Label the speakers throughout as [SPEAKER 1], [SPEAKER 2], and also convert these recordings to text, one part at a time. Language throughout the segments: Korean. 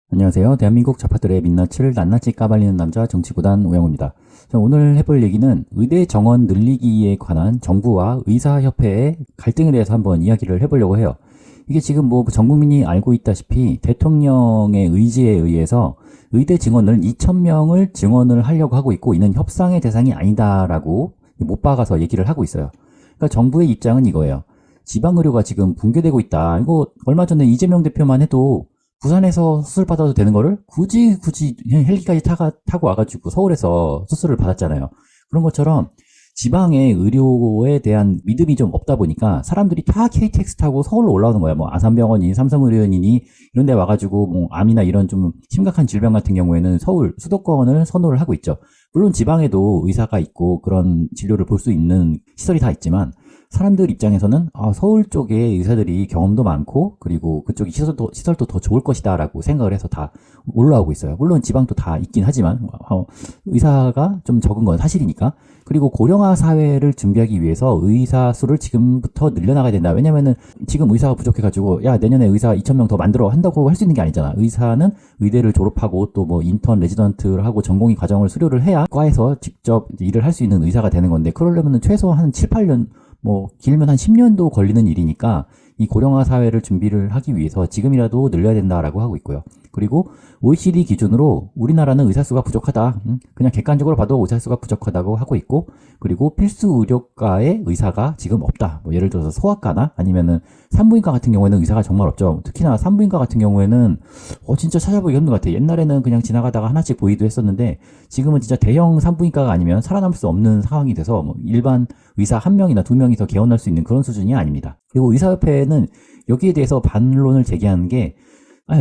[SPEAKER 1] 안녕하세요. 대한민국 좌파들의 민낯을 낱낱이 까발리는 남자 정치구단 오영우입니다. 자, 오늘 해볼 얘기는 의대 정원 늘리기에 관한 정부와 의사협회의 갈등에 대해서 한번 이야기를 해보려고 해요. 이게 지금 뭐 전 국민이 알고 있다시피 대통령의 의지에 의해서 의대 증원을 2,000명을 증원을 하려고 하고 있고, 이는 협상의 대상이 아니다라고 못 박아서 얘기를 하고 있어요. 그러니까 정부의 입장은 이거예요. 지방의료가 지금 붕괴되고 있다. 이거 얼마 전에 이재명 대표만 해도 부산에서 수술 받아도 되는 거를 굳이 헬기까지 타고 와가지고 서울에서 수술을 받았잖아요. 그런 것처럼 지방의 의료에 대한 믿음이 좀 없다 보니까 사람들이 다 KTX 타고 서울로 올라오는 거야. 뭐 아산병원이니 삼성의료원이니 이런 데 와가지고 뭐 암이나 이런 좀 심각한 질병 같은 경우에는 서울 수도권을 선호를 하고 있죠. 물론 지방에도 의사가 있고 그런 진료를 볼 수 있는 시설이 다 있지만, 사람들 입장에서는 서울 쪽에 의사들이 경험도 많고 그리고 그쪽이 시설도 더 좋을 것이다 라고 생각을 해서 다 올라오고 있어요. 물론 지방도 다 있긴 하지만 의사가 좀 적은 건 사실이니까. 그리고 고령화 사회를 준비하기 위해서 의사 수를 지금부터 늘려나가야 된다. 왜냐면은 지금 의사가 부족해가지고 야 내년에 의사 2,000명 더 만들어 한다고 할 수 있는 게 아니잖아. 의사는 의대를 졸업하고 또 뭐 인턴 레지던트를 하고 전공의 과정을 수료를 해야 과에서 직접 일을 할 수 있는 의사가 되는 건데, 그러려면은 최소 한 7, 8년, 뭐 길면 한 10년도 걸리는 일이니까 이 고령화 사회를 준비를 하기 위해서 지금이라도 늘려야 된다라고 하고 있고요. 그리고 OECD 기준으로 우리나라는 의사 수가 부족하다. 그냥 객관적으로 봐도 의사 수가 부족하다고 하고 있고, 그리고 필수 의료과의 의사가 지금 없다. 뭐 예를 들어서 소아과나 아니면은 산부인과 같은 경우에는 의사가 정말 없죠. 특히나 산부인과 같은 경우에는 진짜 찾아보기 힘든 것 같아요. 옛날에는 그냥 지나가다가 하나씩 보이도 했었는데 지금은 진짜 대형 산부인과가 아니면 살아남을 수 없는 상황이 돼서 뭐 일반 의사 한 명이나 두 명이 더 개원할 수 있는 그런 수준이 아닙니다. 그리고 의사협회는 여기에 대해서 반론을 제기하는 게,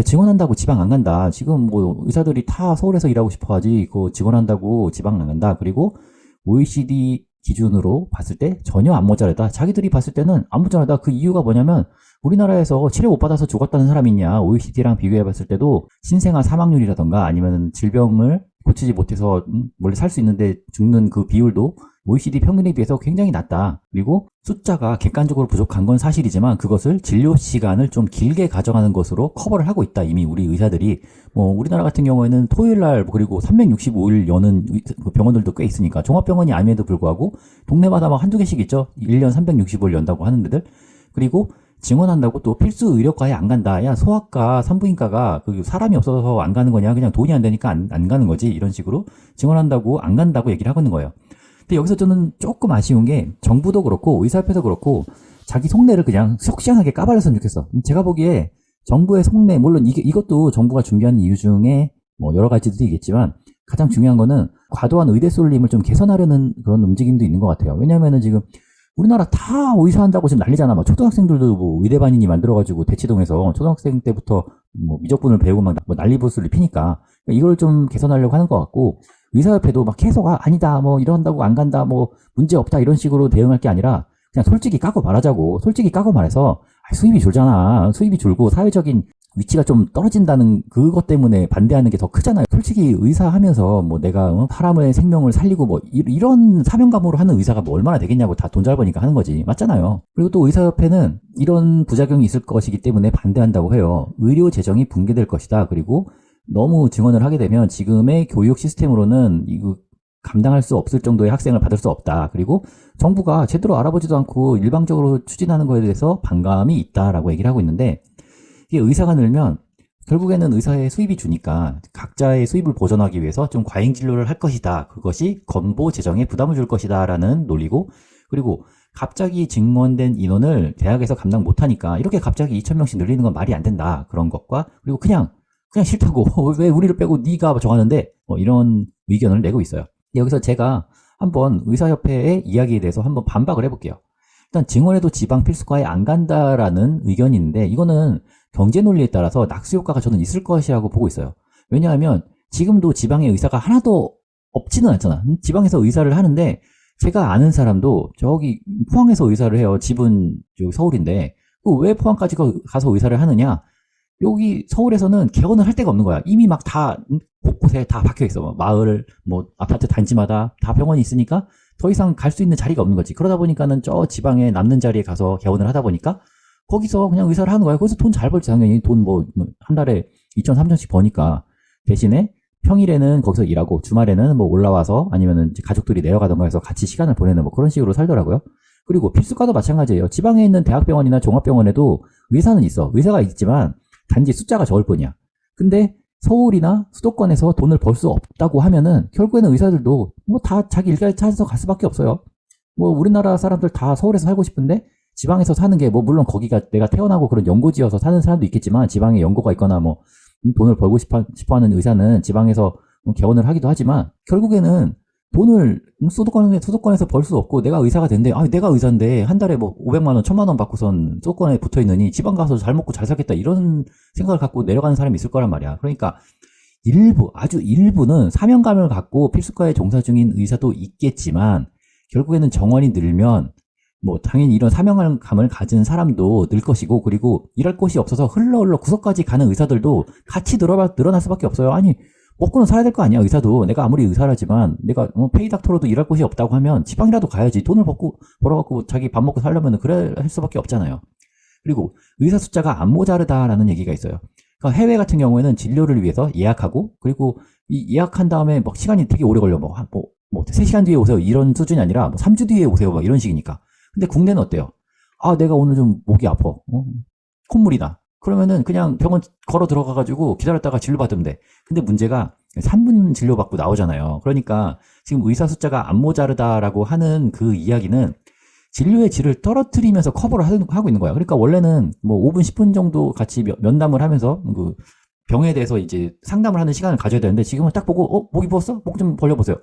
[SPEAKER 1] 증원한다고 지방 안 간다. 지금 뭐 의사들이 다 서울에서 일하고 싶어 하지, 그 증원한다고 지방 안 간다. 그리고 OECD 기준으로 봤을 때 전혀 안 모자라다. 자기들이 봤을 때는 안 모자라다. 그 이유가 뭐냐면 우리나라에서 치료 못 받아서 죽었다는 사람이 있냐. OECD랑 비교해 봤을 때도 신생아 사망률이라던가 아니면 질병을 고치지 못해서 원래 살 수 있는데 죽는 그 비율도 OECD 평균에 비해서 굉장히 낮다. 그리고 숫자가 객관적으로 부족한 건 사실이지만 그것을 진료 시간을 좀 길게 가져가는 것으로 커버를 하고 있다. 이미 우리 의사들이 뭐 우리나라 같은 경우에는 토요일날 그리고 365일 여는 병원들도 꽤 있으니까, 종합병원이 아님에도 불구하고 동네마다 막 한두 개씩 있죠. 1년 365일 연다고 하는 데들. 그리고 증원한다고 또 필수 의료과에 안 간다. 야, 소아과, 산부인과가 그 사람이 없어서 안 가는 거냐? 그냥 돈이 안 되니까 안 가는 거지. 이런 식으로 증원한다고 안 간다고 얘기를 하고 있는 거예요. 근데 여기서 저는 조금 아쉬운 게, 정부도 그렇고 의사협회도 그렇고 자기 속내를 그냥 속 시원하게 까발렸으면 좋겠어. 제가 보기에 정부의 속내, 물론 이것도 정부가 준비하는 이유 중에 뭐 여러 가지들이 있겠지만 가장 중요한 거는 과도한 의대 쏠림을 좀 개선하려는 그런 움직임도 있는 것 같아요. 왜냐면은 지금 우리나라 다 의사 한다고 지금 난리잖아. 막 초등학생들도 뭐 의대반인이 만들어가지고 대치동에서 초등학생 때부터 뭐 미적분을 배우고 막 뭐 난리부스를 피니까 이걸 좀 개선하려고 하는 것 같고, 의사협회도 막 계속 아니다 뭐 이런다고 안 간다 뭐 문제 없다 이런 식으로 대응할 게 아니라 그냥 솔직히 까고 말하자고. 솔직히 까고 말해서 수입이 줄잖아. 수입이 줄고 사회적인 위치가 좀 떨어진다는 그것 때문에 반대하는 게 더 크잖아요. 솔직히 의사 하면서 뭐 내가 사람의 생명을 살리고 뭐 이런 사명감으로 하는 의사가 뭐 얼마나 되겠냐고. 다 돈 잘 버니까 하는 거지. 맞잖아요. 그리고 또 의사협회는 이런 부작용이 있을 것이기 때문에 반대한다고 해요. 의료 재정이 붕괴될 것이다. 그리고 너무 증원을 하게 되면 지금의 교육 시스템으로는 이거 감당할 수 없을 정도의 학생을 받을 수 없다. 그리고 정부가 제대로 알아보지도 않고 일방적으로 추진하는 것에 대해서 반감이 있다라고 얘기를 하고 있는데, 이게 의사가 늘면 결국에는 의사의 수입이 주니까 각자의 수입을 보전하기 위해서 좀 과잉 진료를 할 것이다. 그것이 건보 재정에 부담을 줄 것이다 라는 논리고, 그리고 갑자기 증원된 인원을 대학에서 감당 못하니까 이렇게 갑자기 2,000명씩 늘리는 건 말이 안 된다. 그런 것과, 그리고 그냥 싫다고 왜 우리를 빼고 네가 정하는데 뭐 이런 의견을 내고 있어요. 여기서 제가 한번 의사협회의 이야기에 대해서 한번 반박을 해볼게요. 일단 증원해도 지방 필수과에 안 간다라는 의견이 있는데, 이거는 경제 논리에 따라서 낙수 효과가 저는 있을 것이라고 보고 있어요. 왜냐하면 지금도 지방에 의사가 하나도 없지는 않잖아. 지방에서 의사를 하는데 제가 아는 사람도 저기 포항에서 의사를 해요. 집은 서울인데 왜 포항까지 가서 의사를 하느냐? 여기 서울에서는 개원을 할 데가 없는 거야. 이미 막 다 곳곳에 다 박혀 있어. 마을, 뭐 아파트 단지마다 다 병원이 있으니까 더 이상 갈 수 있는 자리가 없는 거지. 그러다 보니까는 저 지방에 남는 자리에 가서 개원을 하다 보니까 거기서 그냥 의사를 하는 거야. 거기서 돈 잘 벌지 당연히. 돈 뭐 한 달에 2천, 3천씩 버니까 대신에 평일에는 거기서 일하고 주말에는 뭐 올라와서 아니면은 이제 가족들이 내려가던가 해서 같이 시간을 보내는 뭐 그런 식으로 살더라고요. 그리고 필수과도 마찬가지예요. 지방에 있는 대학병원이나 종합병원에도 의사는 있어. 의사가 있지만 단지 숫자가 적을 뿐이야. 근데 서울이나 수도권에서 돈을 벌 수 없다고 하면은 결국에는 의사들도 뭐 다 자기 일자리 찾아서 갈 수밖에 없어요. 뭐 우리나라 사람들 다 서울에서 살고 싶은데 지방에서 사는 게 뭐 물론 거기가 내가 태어나고 그런 연고지여서 사는 사람도 있겠지만 지방에 연고가 있거나 뭐 돈을 벌고 싶어 하는 의사는 지방에서 개원을 하기도 하지만 결국에는 돈을 수도권에서 벌 수 없고 내가 의사가 된대. 아, 내가 의사인데 한 달에 뭐 500만 원, 1000만 원 받고선 수도권에 붙어 있느니 지방 가서 잘 먹고 잘 살겠다 이런 생각을 갖고 내려가는 사람이 있을 거란 말이야. 그러니까 아주 일부는 사명감을 갖고 필수과에 종사 중인 의사도 있겠지만 결국에는 정원이 늘면 뭐 당연히 이런 사명감을 가진 사람도 늘 것이고 그리고 일할 곳이 없어서 흘러 구석까지 가는 의사들도 같이 늘어날 수밖에 없어요. 아니 먹고는 살아야 될 거 아니야. 의사도 내가 아무리 의사라지만 내가 페이닥터로도 일할 곳이 없다고 하면 지방이라도 가야지. 돈을 벌어갖고 자기 밥 먹고 살려면 그래야 할 수밖에 없잖아요. 그리고 의사 숫자가 안 모자르다라는 얘기가 있어요. 그러니까 해외 같은 경우에는 진료를 위해서 예약하고 그리고 이 예약한 다음에 막 시간이 되게 오래 걸려. 뭐 3시간 뒤에 오세요. 이런 수준이 아니라 뭐 3주 뒤에 오세요. 막 이런 식이니까. 근데 국내는 어때요? 아, 내가 오늘 좀 목이 아파. 콧물이 나. 그러면은 그냥 병원 걸어 들어가가지고 기다렸다가 진료 받으면 돼. 근데 문제가 3분 진료 받고 나오잖아요. 그러니까 지금 의사 숫자가 안 모자르다라고 하는 그 이야기는 진료의 질을 떨어뜨리면서 커버를 하고 있는 거야. 그러니까 원래는 뭐 5분, 10분 정도 같이 면담을 하면서 그 병에 대해서 이제 상담을 하는 시간을 가져야 되는데 지금은 딱 보고 목이 부었어? 목 좀 벌려보세요.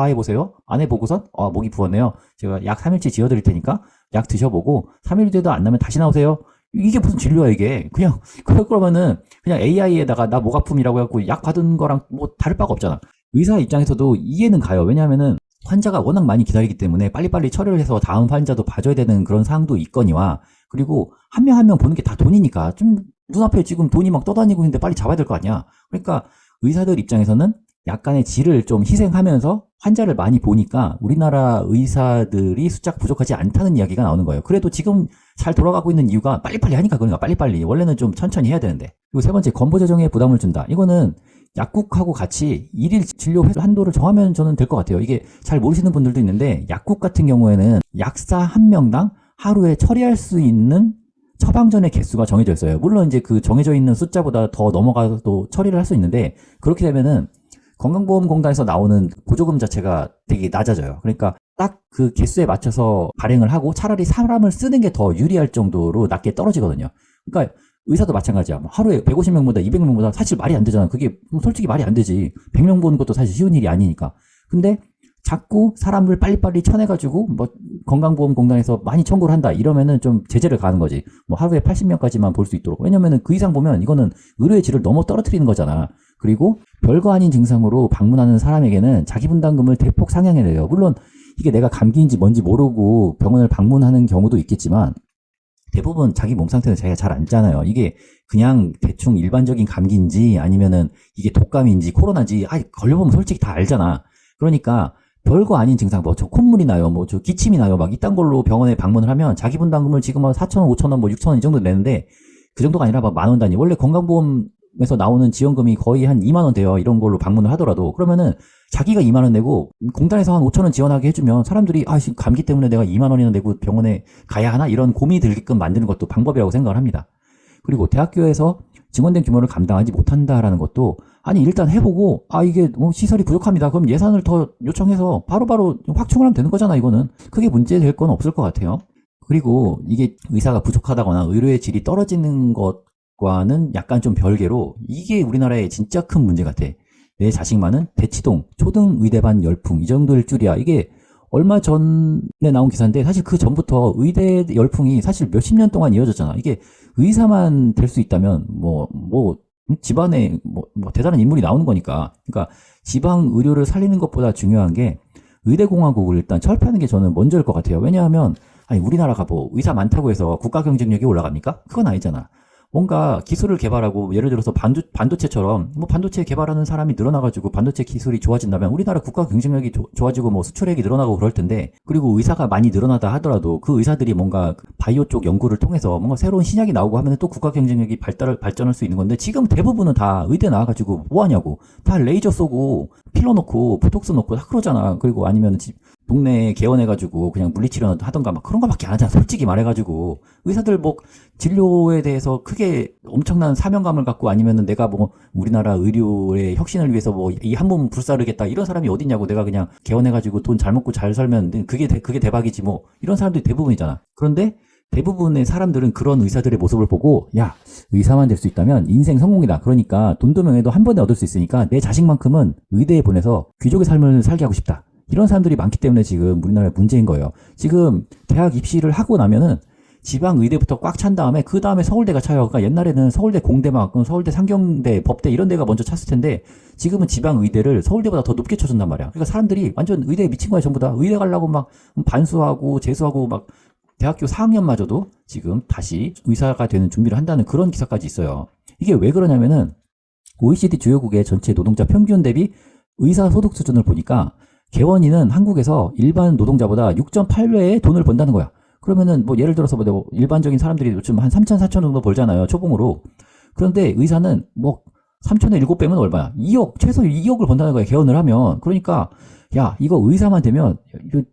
[SPEAKER 1] 해보세요. 안 해보고선 목이 부었네요. 제가 약 3일치 지어드릴 테니까 약 드셔보고 3일 뒤에도 안 나면 다시 나오세요. 이게 무슨 진료야 이게. 그냥 그럴 거면은 그냥 AI에다가 나 목 아픔이라고 해갖고 약 받은 거랑 뭐 다를 바가 없잖아. 의사 입장에서도 이해는 가요. 왜냐하면은 환자가 워낙 많이 기다리기 때문에 빨리빨리 처리를 해서 다음 환자도 봐줘야 되는 그런 상황도 있거니와 그리고 한 명 한 명 보는 게 다 돈이니까 좀 눈앞에 지금 돈이 막 떠다니고 있는데 빨리 잡아야 될 거 아니야. 그러니까 의사들 입장에서는 약간의 질을 좀 희생하면서 환자를 많이 보니까 우리나라 의사들이 숫자가 부족하지 않다는 이야기가 나오는 거예요. 그래도 지금 잘 돌아가고 있는 이유가 빨리빨리 하니까 그러니까 빨리빨리. 원래는 좀 천천히 해야 되는데. 그리고 세 번째, 건보 재정에 부담을 준다. 이거는 약국하고 같이 일일 진료 한도를 정하면 저는 될 것 같아요. 이게 잘 모르시는 분들도 있는데 약국 같은 경우에는 약사 한 명당 하루에 처리할 수 있는 처방전의 개수가 정해져 있어요. 물론 이제 그 정해져 있는 숫자보다 더 넘어가도 처리를 할 수 있는데 그렇게 되면은 건강보험공단에서 나오는 보조금 자체가 되게 낮아져요. 그러니까 딱 그 개수에 맞춰서 발행을 하고 차라리 사람을 쓰는 게 더 유리할 정도로 낮게 떨어지거든요. 그러니까 의사도 마찬가지야. 뭐 하루에 150명보다 200명보다 사실 말이 안 되잖아. 그게 솔직히 말이 안 되지. 100명 보는 것도 사실 쉬운 일이 아니니까. 근데 자꾸 사람을 빨리빨리 쳐내가지고 뭐 건강보험공단에서 많이 청구를 한다 이러면은 좀 제재를 가는 거지. 뭐 하루에 80명까지만 볼 수 있도록. 왜냐면은 그 이상 보면 이거는 의료의 질을 너무 떨어뜨리는 거잖아. 그리고 별거 아닌 증상으로 방문하는 사람에게는 자기 분담금을 대폭 상향해내요. 물론 이게 내가 감기인지 뭔지 모르고 병원을 방문하는 경우도 있겠지만 대부분 자기 몸 상태는 자기가 잘 알잖아요. 이게 그냥 대충 일반적인 감기인지 아니면은 이게 독감인지 코로나인지 걸려보면 솔직히 다 알잖아. 그러니까 별거 아닌 증상, 뭐 저 콧물이 나요, 뭐 저 기침이 나요, 막 이딴 걸로 병원에 방문을 하면 자기 분담금을 지금 한 4,000원, 5,000원, 뭐 6,000원 이 정도 내는데 그 정도가 아니라 막 10,000원 단위. 원래 건강보험에서 나오는 지원금이 거의 한 2만 원 돼요. 이런 걸로 방문을 하더라도. 그러면은 자기가 2만 원 내고 공단에서 한 5,000원 지원하게 해주면 사람들이 지금 감기 때문에 내가 2만 원이나 내고 병원에 가야 하나? 이런 고민이 들게끔 만드는 것도 방법이라고 생각을 합니다. 그리고 대학교에서 증원된 규모를 감당하지 못한다라는 것도 일단 해보고 이게 시설이 부족합니다. 그럼 예산을 더 요청해서 바로바로 확충을 하면 되는 거잖아. 이거는 크게 문제될 건 없을 것 같아요. 그리고 이게 의사가 부족하다거나 의료의 질이 떨어지는 것과는 약간 좀 별개로 이게 우리나라의 진짜 큰 문제 같아. 내 자식만은 대치동 초등의대반 열풍 이 정도일 줄이야. 이게 얼마 전에 나온 기사인데 사실 그 전부터 의대 열풍이 사실 몇십 년 동안 이어졌잖아. 이게 의사만 될 수 있다면 집안에 대단한 인물이 나오는 거니까. 그러니까 지방 의료를 살리는 것보다 중요한 게 의대공화국을 일단 철폐하는 게 저는 먼저일 것 같아요. 왜냐하면 우리나라가 뭐 의사 많다고 해서 국가 경쟁력이 올라갑니까? 그건 아니잖아. 뭔가 기술을 개발하고 예를 들어서 반도체처럼 뭐 반도체 개발하는 사람이 늘어나가지고 반도체 기술이 좋아진다면 우리나라 국가 경쟁력이 좋아지고 뭐 수출액이 늘어나고 그럴 텐데, 그리고 의사가 많이 늘어나다 하더라도 그 의사들이 뭔가 바이오 쪽 연구를 통해서 뭔가 새로운 신약이 나오고 하면 또 국가 경쟁력이 발전할 수 있는 건데, 지금 대부분은 다 의대 나와가지고 뭐 하냐고, 다 레이저 쏘고 필러 놓고 보톡스 놓고 다 그러잖아. 그리고 아니면 동네에 개원해가지고 그냥 물리치료 하던가 막 그런 거밖에 안 하잖아. 솔직히 말해가지고 의사들 뭐 진료에 대해서 크게 엄청난 사명감을 갖고, 아니면은 내가 뭐 우리나라 의료의 혁신을 위해서 뭐 이 한 몸 불사르겠다 이런 사람이 어딨냐고, 내가 그냥 개원해가지고 돈 잘 먹고 잘 살면 그게 대박이지 뭐, 이런 사람들이 대부분이잖아. 그런데 대부분의 사람들은 그런 의사들의 모습을 보고, 야, 의사만 될 수 있다면 인생 성공이다. 그러니까 돈도 명예도 한 번에 얻을 수 있으니까 내 자식만큼은 의대에 보내서 귀족의 삶을 살게 하고 싶다. 이런 사람들이 많기 때문에 지금 우리나라에 문제인 거예요. 지금 대학 입시를 하고 나면은 지방 의대부터 꽉 찬 다음에 그 다음에 서울대가 차요. 그러니까 옛날에는 서울대 공대막, 서울대 상경대, 법대 이런 데가 먼저 찼을 텐데, 지금은 지방 의대를 서울대보다 더 높게 쳐준단 말이야. 그러니까 사람들이 완전 의대에 미친 거야. 전부 다 의대 가려고 막 반수하고 재수하고 막 대학교 4학년마저도 지금 다시 의사가 되는 준비를 한다는 그런 기사까지 있어요. 이게 왜 그러냐면은 OECD 주요국의 전체 노동자 평균 대비 의사 소득 수준을 보니까 개원이는 한국에서 일반 노동자보다 6.8배의 돈을 번다는 거야. 그러면은 뭐 예를 들어서 뭐 일반적인 사람들이 요즘 한 3천, 4천 정도 벌잖아요. 초봉으로. 그런데 의사는 뭐 3천에 7배면 얼마야? 2억, 최소 2억을 번다는 거야. 개원을 하면. 그러니까 야, 이거 의사만 되면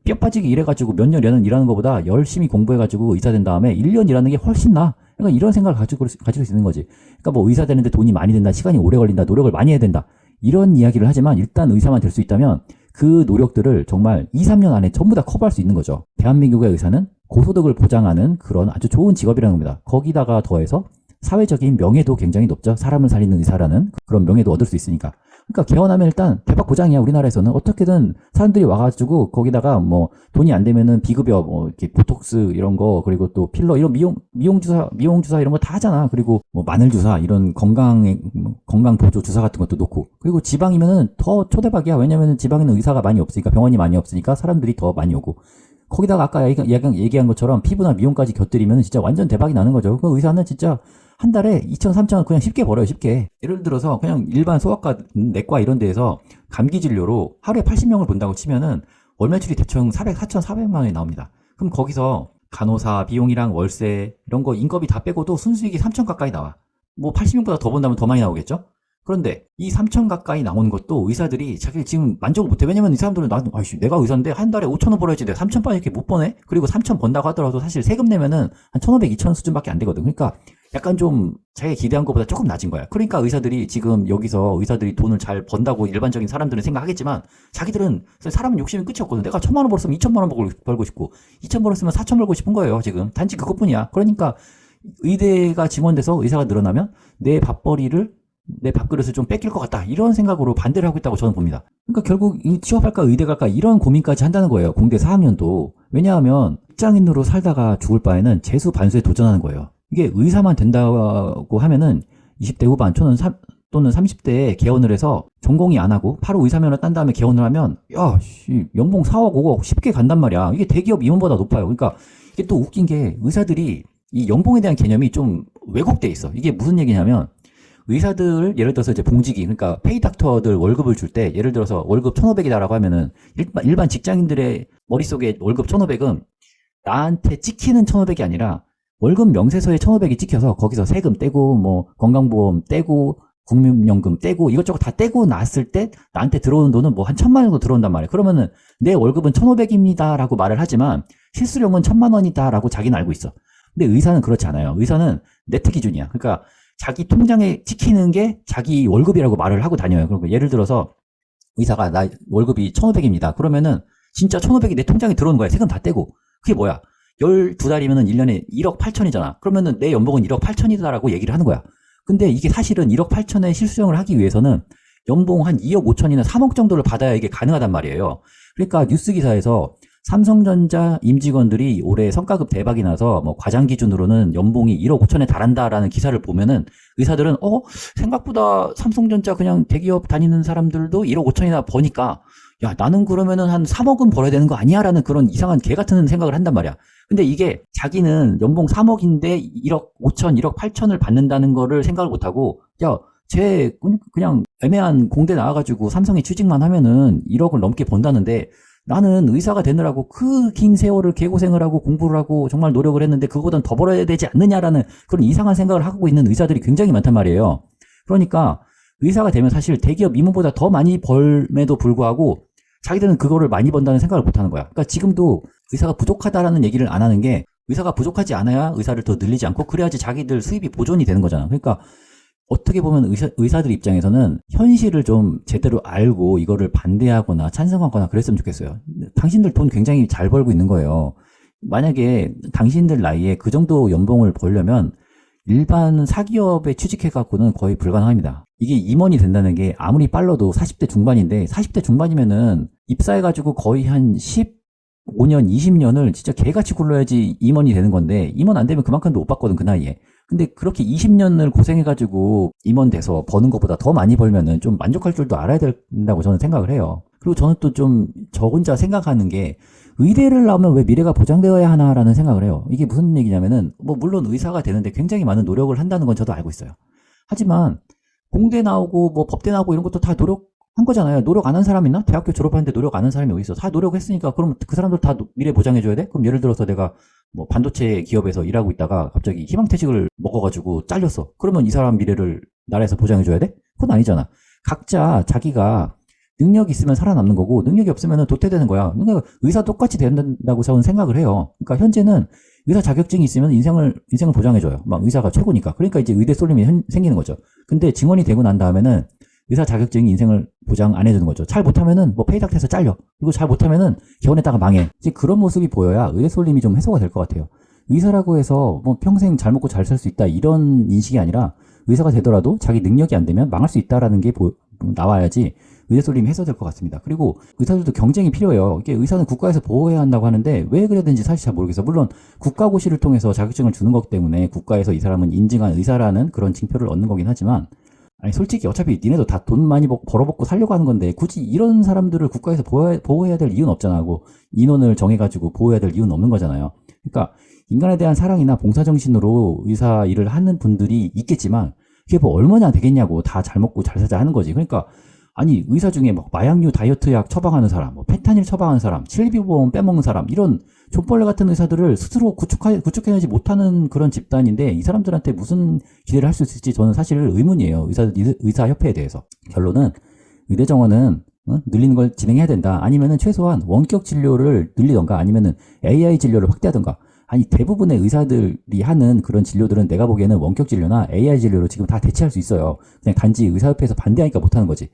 [SPEAKER 1] 뼈 빠지게 일해가지고 몇 년 일하는 것보다 열심히 공부해가지고 의사 된 다음에 1년 일하는 게 훨씬 나아. 그러니까 이런 생각을 가지고 있는 거지. 그러니까 뭐 의사 되는데 돈이 많이 든다, 시간이 오래 걸린다, 노력을 많이 해야 된다, 이런 이야기를 하지만 일단 의사만 될 수 있다면 그 노력들을 정말 2, 3년 안에 전부 다 커버할 수 있는 거죠. 대한민국의 의사는 고소득을 보장하는 그런 아주 좋은 직업이라는 겁니다. 거기다가 더해서 사회적인 명예도 굉장히 높죠. 사람을 살리는 의사라는 그런 명예도 얻을 수 있으니까. 그러니까 개원하면 일단 대박 보장이야. 우리나라에서는 어떻게든 사람들이 와가지고 거기다가 뭐 돈이 안 되면은 비급여 뭐 이렇게 보톡스 이런 거, 그리고 또 필러 이런 미용 주사 이런 거 다 하잖아. 그리고 뭐 마늘 주사 이런 건강 보조 주사 같은 것도 놓고. 그리고 지방이면은 더 초대박이야. 왜냐면은 지방에는 의사가 많이 없으니까, 병원이 많이 없으니까 사람들이 더 많이 오고. 거기다가 아까 얘기한 것처럼 피부나 미용까지 곁들이면 진짜 완전 대박이 나는 거죠. 그 의사는 진짜 한 달에 2천, 3천 그냥 쉽게 벌어요. 쉽게. 예를 들어서 그냥 일반 소아과, 내과 이런 데에서 감기 진료로 하루에 80명을 본다고 치면은 월 매출이 대충 4,400만 원이 나옵니다. 그럼 거기서 간호사, 비용이랑 월세 이런 거 인건비 다 빼고도 순수익이 3천 가까이 나와. 뭐 80명보다 더 본다면 더 많이 나오겠죠? 그런데 이 3천 가까이 나온 것도 의사들이 자기를 지금 만족을 못해. 왜냐면 이 사람들은 아이씨, 내가 의사인데 한 달에 5천 원 벌어야지 내가 3천 밖에 못 버네? 그리고 3천 번다고 하더라도 사실 세금 내면은 한 1,500, 2천 수준밖에 안 되거든. 그러니까 약간 좀 자기가 기대한 것보다 조금 낮은 거야. 그러니까 의사들이 지금 여기서 의사들이 돈을 잘 번다고 일반적인 사람들은 생각하겠지만, 자기들은 사람은 욕심이 끝이 없거든. 내가 1,000만 원 벌었으면 2천만 원 벌고 싶고, 2천 벌었으면 4천 벌고 싶은 거예요. 지금 단지 그것뿐이야. 그러니까 의대가 증원돼서 의사가 늘어나면 내 밥그릇을 좀 뺏길 것 같다, 이런 생각으로 반대를 하고 있다고 저는 봅니다. 그러니까 결국 취업할까 의대 갈까 이런 고민까지 한다는 거예요. 공대 4학년도. 왜냐하면 직장인으로 살다가 죽을 바에는 재수 반수에 도전하는 거예요. 이게 의사만 된다고 하면은 20대 후반 또는 30대에 개원을 해서 전공이 안 하고 바로 의사면허 딴 다음에 개원을 하면 야, 연봉 4억 5억 쉽게 간단 말이야. 이게 대기업 임원보다 높아요. 그러니까 이게 또 웃긴 게, 의사들이 이 연봉에 대한 개념이 좀 왜곡돼 있어. 이게 무슨 얘기냐면, 의사들 예를 들어서 이제 봉직이, 그러니까 페이 닥터들 월급을 줄 때 예를 들어서 월급 1,500이다라고 하면은 일반 직장인들의 머릿속에 월급 1,500은 나한테 찍히는 1,500이 아니라 월급 명세서에 1,500이 찍혀서 거기서 세금 떼고 뭐 건강보험 떼고 국민연금 떼고 이것저것 다 떼고 났을 때 나한테 들어오는 돈은 뭐 한 1,000만 원 정도 들어온단 말이에요. 그러면은 내 월급은 1,500입니다 라고 말을 하지만 실수령은 1,000만 원이다 라고 자기는 알고 있어. 근데 의사는 그렇지 않아요. 의사는 네트 기준이야. 그러니까 자기 통장에 찍히는 게 자기 월급이라고 말을 하고 다녀요. 그러니까 예를 들어서 의사가 나 월급이 1,500입니다. 그러면은 진짜 1,500이 내 통장에 들어오는 거야. 세금 다 떼고. 그게 뭐야? 12달이면은 1년에 1억 8천이잖아. 그러면은 내 연봉은 1억 8천이다라고 얘기를 하는 거야. 근데 이게 사실은 1억 8천의 실수령을 하기 위해서는 연봉 한 2억 5천이나 3억 정도를 받아야 이게 가능하단 말이에요. 그러니까 뉴스 기사에서 삼성전자 임직원들이 올해 성과급 대박이 나서 뭐 과장 기준으로는 연봉이 1억 5천에 달한다라는 기사를 보면은 의사들은 생각보다 삼성전자 그냥 대기업 다니는 사람들도 1억 5천이나 버니까 야, 나는 그러면은 한 3억은 벌어야 되는 거 아니야? 라는 그런 이상한 개 같은 생각을 한단 말이야. 근데 이게 자기는 연봉 3억인데 1억 5천, 1억 8천을 받는다는 거를 생각을 못하고, 야, 쟤 그냥 애매한 공대 나와가지고 삼성에 취직만 하면은 1억을 넘게 번다는데 나는 의사가 되느라고 그 긴 세월을 개고생을 하고 공부를 하고 정말 노력을 했는데 그거보단 더 벌어야 되지 않느냐라는 그런 이상한 생각을 하고 있는 의사들이 굉장히 많단 말이에요. 그러니까 의사가 되면 사실 대기업 임원보다 더 많이 벌매도 불구하고 자기들은 그거를 많이 번다는 생각을 못 하는 거야. 그러니까 지금도 의사가 부족하다라는 얘기를 안 하는 게 의사가 부족하지 않아야 의사를 더 늘리지 않고 그래야지 자기들 수입이 보존이 되는 거잖아. 그러니까 어떻게 보면 의사들 입장에서는 현실을 좀 제대로 알고 이거를 반대하거나 찬성하거나 그랬으면 좋겠어요. 당신들 돈 굉장히 잘 벌고 있는 거예요. 만약에 당신들 나이에 그 정도 연봉을 벌려면 일반 사기업에 취직해갖고는 거의 불가능합니다. 이게 임원이 된다는 게 아무리 빨라도 40대 중반인데 40대 중반이면은 입사해가지고 거의 한 15년, 20년을 진짜 개같이 굴러야지 임원이 되는 건데 임원 안 되면 그만큼도 못 받거든 그 나이에. 근데 그렇게 20년을 고생해가지고 임원 돼서 버는 것보다 더 많이 벌면은 좀 만족할 줄도 알아야 된다고 저는 생각을 해요. 그리고 저는 또 좀 저 혼자 생각하는 게 의대를 나오면 왜 미래가 보장되어야 하나라는 생각을 해요. 이게 무슨 얘기냐면은 뭐 물론 의사가 되는데 굉장히 많은 노력을 한다는 건 저도 알고 있어요. 하지만 공대 나오고 뭐 법대 나오고 이런 것도 다 노력한 거잖아요. 노력 안 한 사람 있나? 대학교 졸업하는데 노력 안 한 사람이 어디 있어? 다 노력했으니까 그럼 그 사람들 다 미래 보장해줘야 돼? 그럼 예를 들어서 내가 뭐 반도체 기업에서 일하고 있다가 갑자기 희망퇴직을 먹어가지고 잘렸어. 그러면 이 사람 미래를 나라에서 보장해줘야 돼? 그건 아니잖아. 각자 자기가 능력이 있으면 살아남는 거고 능력이 없으면 도태되는 거야. 그러니까 의사 똑같이 된다고 저는 생각을 해요. 그러니까 현재는 의사 자격증이 있으면 인생을 보장해줘요. 막 의사가 최고니까. 그러니까 이제 의대 쏠림이 생기는 거죠. 근데 증원이 되고 난 다음에는 의사 자격증이 인생을 보장 안 해주는 거죠. 잘 못하면은 뭐 페이닥트에서 잘려. 그리고 잘 못하면은 개원했다가 망해. 이제 그런 모습이 보여야 의대 쏠림이 좀 해소가 될 것 같아요. 의사라고 해서 뭐 평생 잘 먹고 잘 살 수 있다 이런 인식이 아니라 의사가 되더라도 자기 능력이 안 되면 망할 수 있다라는 게 나와야지 의대 쏠림이 해소될 것 같습니다. 그리고 의사들도 경쟁이 필요해요. 이게 의사는 국가에서 보호해야 한다고 하는데 왜 그래야 되는지 사실 잘 모르겠어요. 물론 국가고시를 통해서 자격증을 주는 거기 때문에 국가에서 이 사람은 인증한 의사라는 그런 징표를 얻는 거긴 하지만 아니 솔직히 어차피 니네도 다 돈 많이 벌어먹고 살려고 하는 건데 굳이 이런 사람들을 국가에서 보호해야 될 이유는 없잖아. 고 인원을 정해가지고 보호해야 될 이유는 없는 거잖아요. 그러니까 인간에 대한 사랑이나 봉사정신으로 의사 일을 하는 분들이 있겠지만 그게 뭐 얼마나 되겠냐고. 다 잘 먹고 잘 살자 하는 거지. 그러니까 아니 의사 중에 막 마약류 다이어트 약 처방하는 사람, 뭐 페타닐 처방하는 사람, 실비보험 빼먹는 사람 이런 족벌레 같은 의사들을 스스로 구축해내지 못하는 그런 집단인데 이 사람들한테 무슨 기대를 할 수 있을지 저는 사실 의문이에요. 의사협회에 대해서. 결론은 의대 정원은 늘리는 걸 진행해야 된다. 아니면은 최소한 원격 진료를 늘리던가 아니면은 AI 진료를 확대하던가. 아니 대부분의 의사들이 하는 그런 진료들은 내가 보기에는 원격 진료나 AI 진료로 지금 다 대체할 수 있어요. 그냥 단지 의사협회에서 반대하니까 못하는 거지.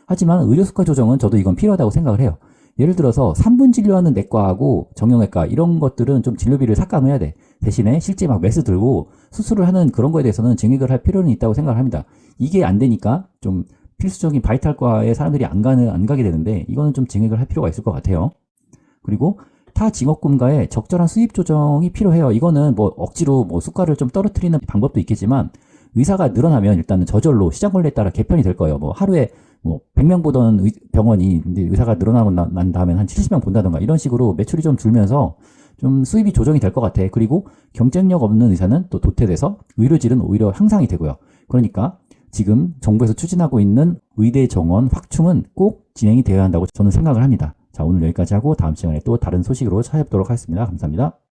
[SPEAKER 1] 하지만 의료수가 조정은 저도 이건 필요하다고 생각을 해요. 예를 들어서 3분 진료하는 내과하고 정형외과 이런 것들은 좀 진료비를 삭감을 해야 돼. 대신에 실제 막 메스 들고 수술을 하는 그런 거에 대해서는 증액을 할 필요는 있다고 생각을 합니다. 이게 안 되니까 좀 필수적인 바이탈과에 사람들이 안 가게 되는데 이거는 좀 증액을 할 필요가 있을 것 같아요. 그리고 타 직업군가에 적절한 수입 조정이 필요해요. 이거는 뭐 억지로 뭐 수가를 좀 떨어뜨리는 방법도 있겠지만 의사가 늘어나면 일단은 저절로 시장 권리에 따라 개편이 될 거예요. 뭐 하루에 뭐 100명 보던 병원이 이제 의사가 늘어나고 난 다음엔 한 70명 본다던가 이런 식으로 매출이 좀 줄면서 좀 수입이 조정이 될 것 같아. 그리고 경쟁력 없는 의사는 또 도태돼서 의료질은 오히려 향상이 되고요. 그러니까 지금 정부에서 추진하고 있는 의대 정원 확충은 꼭 진행이 되어야 한다고 저는 생각을 합니다. 자, 오늘 여기까지 하고 다음 시간에 또 다른 소식으로 찾아뵙도록 하겠습니다. 감사합니다.